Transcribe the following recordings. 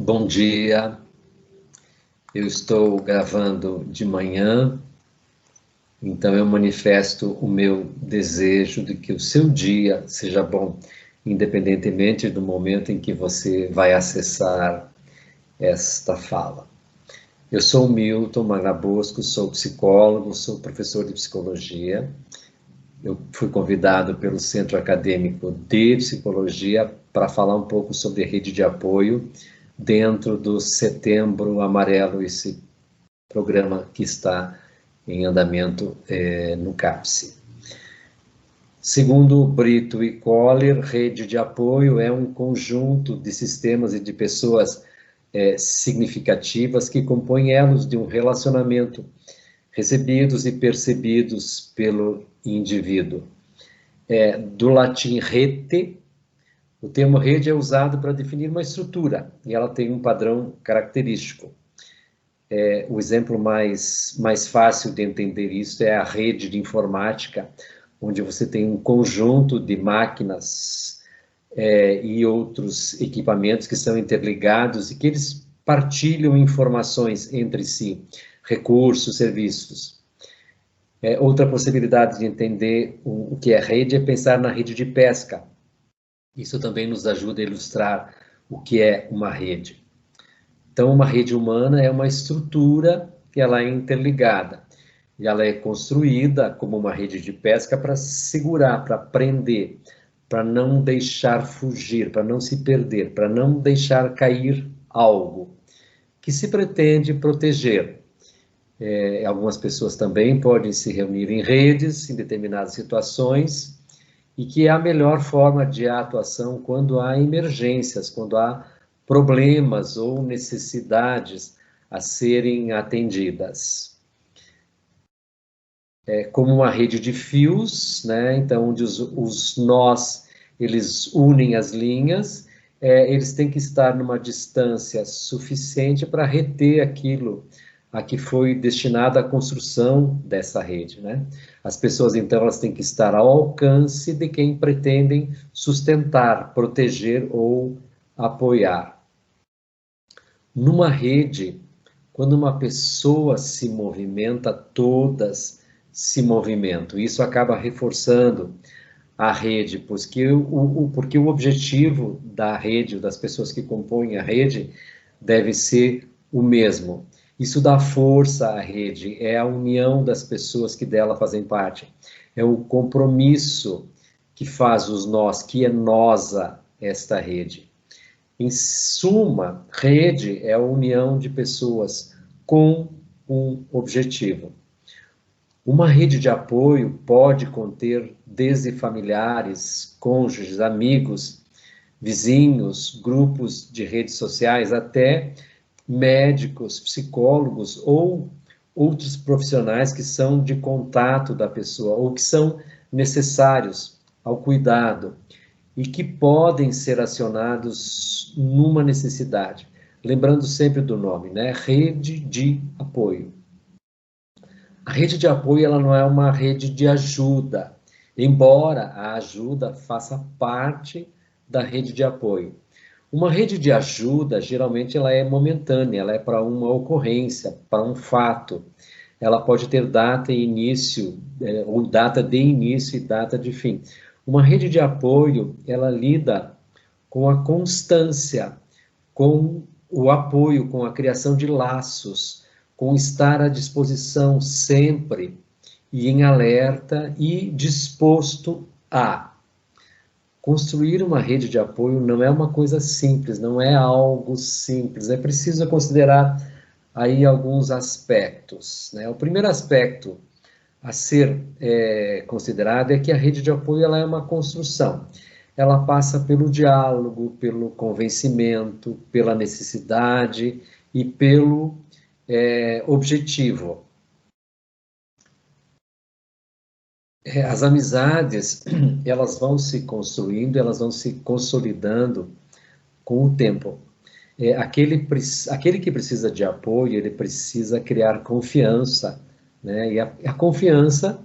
Bom dia, eu estou gravando de manhã, então eu manifesto o meu desejo de que o seu dia seja bom, independentemente do momento em que você vai acessar esta fala. Eu sou Milton Magnabosco, sou psicólogo, sou professor de psicologia. Eu fui convidado pelo Centro Acadêmico de Psicologia para falar um pouco sobre rede de apoio dentro do Setembro Amarelo, esse programa que está em andamento no CAPSE. Segundo Brito e Koller, rede de apoio é um conjunto de sistemas e de pessoas significativas que compõem elos de um relacionamento recebidos e percebidos pelo indivíduo. Do latim rete, o termo rede é usado para definir uma estrutura e ela tem um padrão característico. O exemplo mais fácil de entender isso é a rede de informática, onde você tem um conjunto de máquinas e outros equipamentos que são interligados e que eles partilham informações entre si, recursos, serviços. Outra possibilidade de entender o que é rede é pensar na rede de pesca. Isso também nos ajuda a ilustrar o que é uma rede. Então, uma rede humana é uma estrutura que ela é interligada. E ela é construída como uma rede de pesca para segurar, para prender, para não deixar fugir, para não se perder, para não deixar cair algo que se pretende proteger. Algumas pessoas também podem se reunir em redes, em determinadas situações, e que é a melhor forma de atuação quando há emergências, quando há problemas ou necessidades a serem atendidas. Como uma rede de fios, né? Então, onde os nós, eles unem as linhas, eles têm que estar numa distância suficiente para reter aquilo a que foi destinada a construção dessa rede, né? As pessoas, então, elas têm que estar ao alcance de quem pretendem sustentar, proteger ou apoiar. Numa rede, quando uma pessoa se movimenta, todas se movimentam. Isso acaba reforçando a rede, porque o objetivo da rede, das pessoas que compõem a rede, deve ser o mesmo. Isso dá força à rede, é a união das pessoas que dela fazem parte, é o compromisso que faz os nós, que enosa esta rede. Em suma, rede é a união de pessoas com um objetivo. Uma rede de apoio pode conter desde familiares, cônjuges, amigos, vizinhos, grupos de redes sociais, até médicos, psicólogos ou outros profissionais que são de contato da pessoa ou que são necessários ao cuidado e que podem ser acionados numa necessidade. Lembrando sempre do nome, né? Rede de apoio. A rede de apoio ela não é uma rede de ajuda, embora a ajuda faça parte da rede de apoio. Uma rede de ajuda, geralmente, ela é momentânea, ela é para uma ocorrência, para um fato. Ela pode ter data e início, ou data de início e data de fim. Uma rede de apoio, ela lida com a constância, com o apoio, com a criação de laços, com estar à disposição sempre e em alerta e disposto a. Construir uma rede de apoio não é uma coisa simples, não é algo simples, é preciso considerar aí alguns aspectos, né? O primeiro aspecto a ser considerado é que a rede de apoio ela é uma construção. Ela passa pelo diálogo, pelo convencimento, pela necessidade e pelo objetivo. As amizades, elas vão se construindo, elas vão se consolidando com o tempo. Aquele que precisa de apoio, ele precisa criar confiança, né? E a confiança,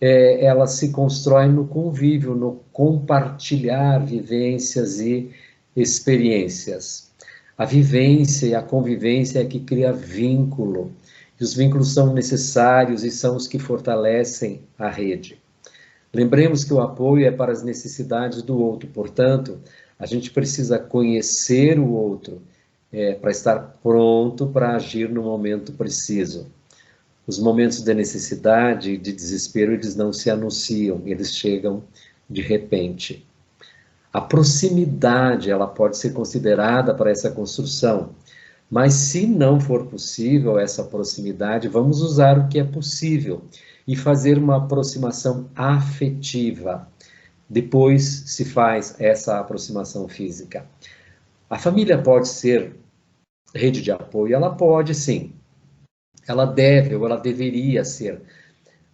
ela se constrói no convívio, no compartilhar vivências e experiências. A vivência e a convivência é que cria vínculo. E os vínculos são necessários e são os que fortalecem a rede. Lembremos que o apoio é para as necessidades do outro, portanto, a gente precisa conhecer o outro para estar pronto para agir no momento preciso. Os momentos de necessidade e de desespero, eles não se anunciam, eles chegam de repente. A proximidade, ela pode ser considerada para essa construção, mas se não for possível essa proximidade, vamos usar o que é possível e fazer uma aproximação afetiva. Depois se faz essa aproximação física. A família pode ser rede de apoio? Ela pode sim. Ela deve ou ela deveria ser,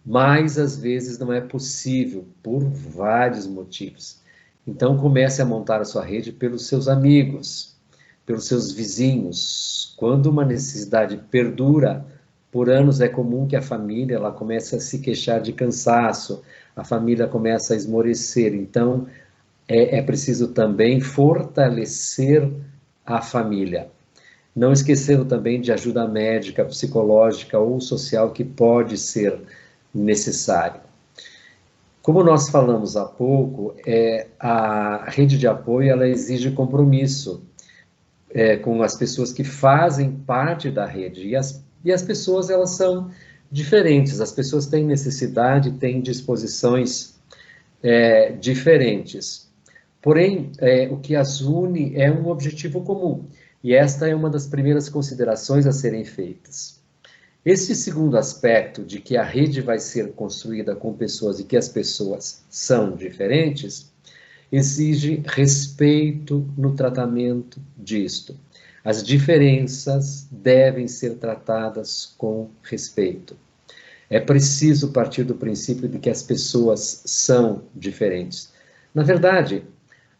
mas às vezes não é possível por vários motivos. Então comece a montar a sua rede pelos seus amigos, pelos seus vizinhos. Quando uma necessidade perdura por anos, é comum que a família ela comece a se queixar de cansaço, a família começa a esmorecer. Então é preciso também fortalecer a família. Não esquecendo também de ajuda médica, psicológica ou social que pode ser necessário. Como nós falamos há pouco, a rede de apoio ela exige compromisso com as pessoas que fazem parte da rede. E as pessoas elas são diferentes, as pessoas têm necessidade, têm disposições diferentes. Porém, o que as une é um objetivo comum. E esta é uma das primeiras considerações a serem feitas. Esse segundo aspecto de que a rede vai ser construída com pessoas e que as pessoas são diferentes, exige respeito no tratamento disto. As diferenças devem ser tratadas com respeito. É preciso partir do princípio de que as pessoas são diferentes. Na verdade,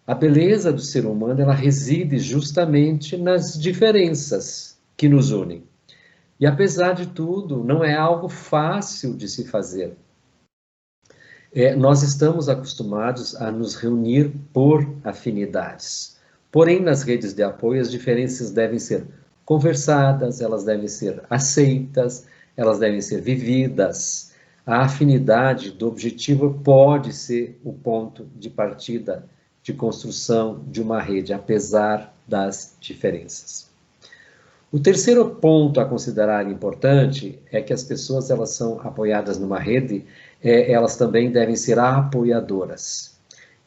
a beleza do ser humano ela reside justamente nas diferenças que nos unem. E apesar de tudo, não é algo fácil de se fazer. Nós estamos acostumados a nos reunir por afinidades. Porém, nas redes de apoio, as diferenças devem ser conversadas, elas devem ser aceitas, elas devem ser vividas. A afinidade do objetivo pode ser o ponto de partida de construção de uma rede, apesar das diferenças. O terceiro ponto a considerar importante é que as pessoas elas são apoiadas numa rede, elas também devem ser apoiadoras.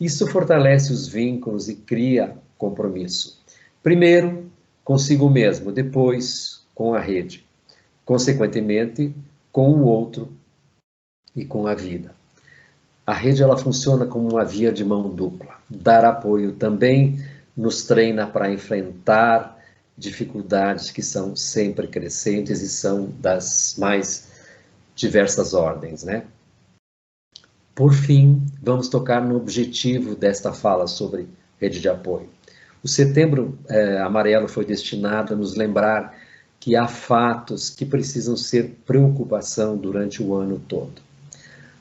Isso fortalece os vínculos e cria compromisso. Primeiro, consigo mesmo, depois com a rede, consequentemente com o outro e com a vida. A rede ela funciona como uma via de mão dupla. Dar apoio também nos treina para enfrentar dificuldades que são sempre crescentes e são das mais diversas ordens, né? Por fim, vamos tocar no objetivo desta fala sobre rede de apoio. O Setembro Amarelo foi destinado a nos lembrar que há fatos que precisam ser preocupação durante o ano todo.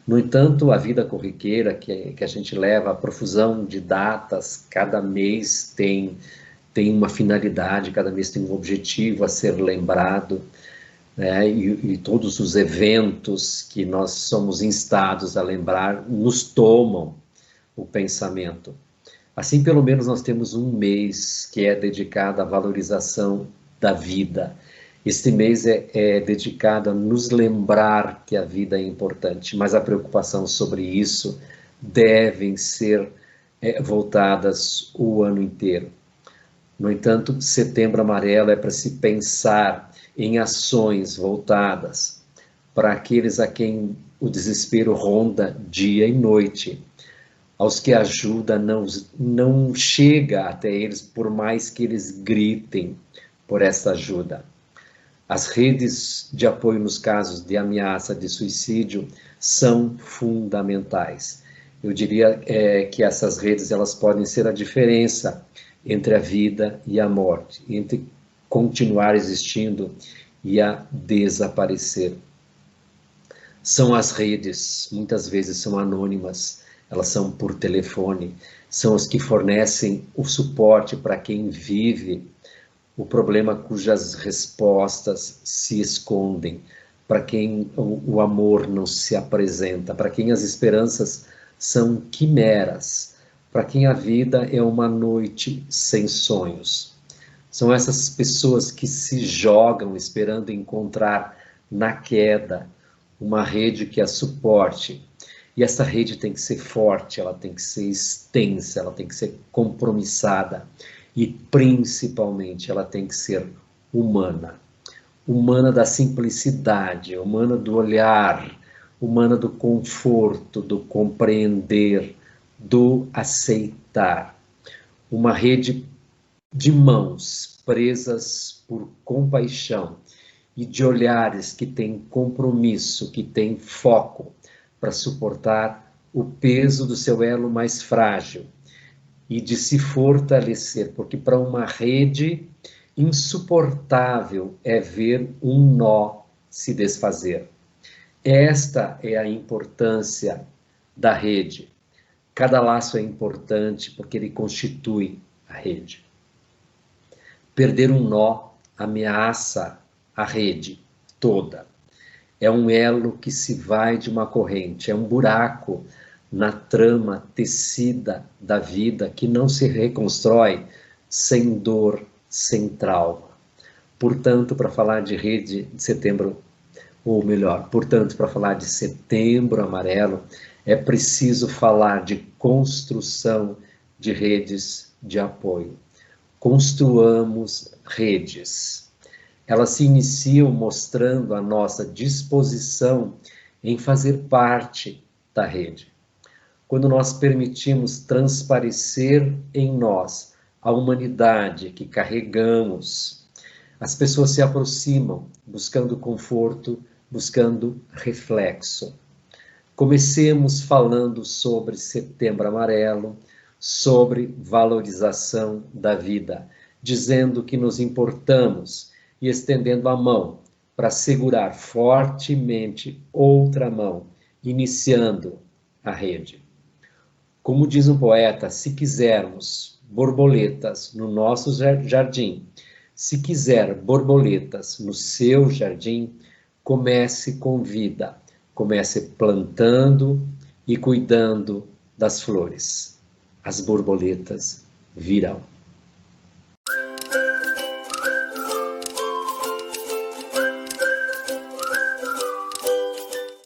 No entanto, a vida corriqueira que a gente leva, a profusão de datas, cada mês tem uma finalidade, cada mês tem um objetivo a ser lembrado, né? E todos os eventos que nós somos instados a lembrar nos tomam o pensamento. Assim, pelo menos, nós temos um mês que é dedicado à valorização da vida. Este mês é dedicado a nos lembrar que a vida é importante, mas a preocupação sobre isso devem ser voltadas o ano inteiro. No entanto, Setembro Amarelo é para se pensar em ações voltadas para aqueles a quem o desespero ronda dia e noite, aos que a ajuda não chega até eles, por mais que eles gritem por essa ajuda. As redes de apoio nos casos de ameaça de suicídio são fundamentais. Eu diria que essas redes elas podem ser a diferença entre a vida e a morte, entre continuar existindo e a desaparecer. São as redes, muitas vezes são anônimas, elas são por telefone, são as que fornecem o suporte para quem vive o problema cujas respostas se escondem, para quem o amor não se apresenta, para quem as esperanças são quimeras, para quem a vida é uma noite sem sonhos. São essas pessoas que se jogam esperando encontrar na queda uma rede que a suporte. E essa rede tem que ser forte, ela tem que ser extensa, ela tem que ser compromissada e, principalmente, ela tem que ser humana. Humana da simplicidade, humana do olhar, humana do conforto, do compreender, do aceitar. Uma rede de mãos presas por compaixão e de olhares que têm compromisso, que têm foco para suportar o peso do seu elo mais frágil e de se fortalecer, porque para uma rede insuportável é ver um nó se desfazer. Esta é a importância da rede. Cada laço é importante porque ele constitui a rede. Perder um nó ameaça a rede toda. É um elo que se vai de uma corrente, é um buraco na trama tecida da vida que não se reconstrói sem dor, sem trauma. Portanto, para falar de rede de setembro, ou melhor, portanto, para falar de setembro amarelo, é preciso falar de construção de redes de apoio. Construamos redes. Elas se iniciam mostrando a nossa disposição em fazer parte da rede. Quando nós permitimos transparecer em nós a humanidade que carregamos, as pessoas se aproximam, buscando conforto, buscando reflexo. Comecemos falando sobre Setembro Amarelo, sobre valorização da vida, dizendo que nos importamos e estendendo a mão para segurar fortemente outra mão, iniciando a rede. Como diz um poeta, se quisermos borboletas no nosso jardim, se quiser borboletas no seu jardim, comece com vida, comece plantando e cuidando das flores. As borboletas virão.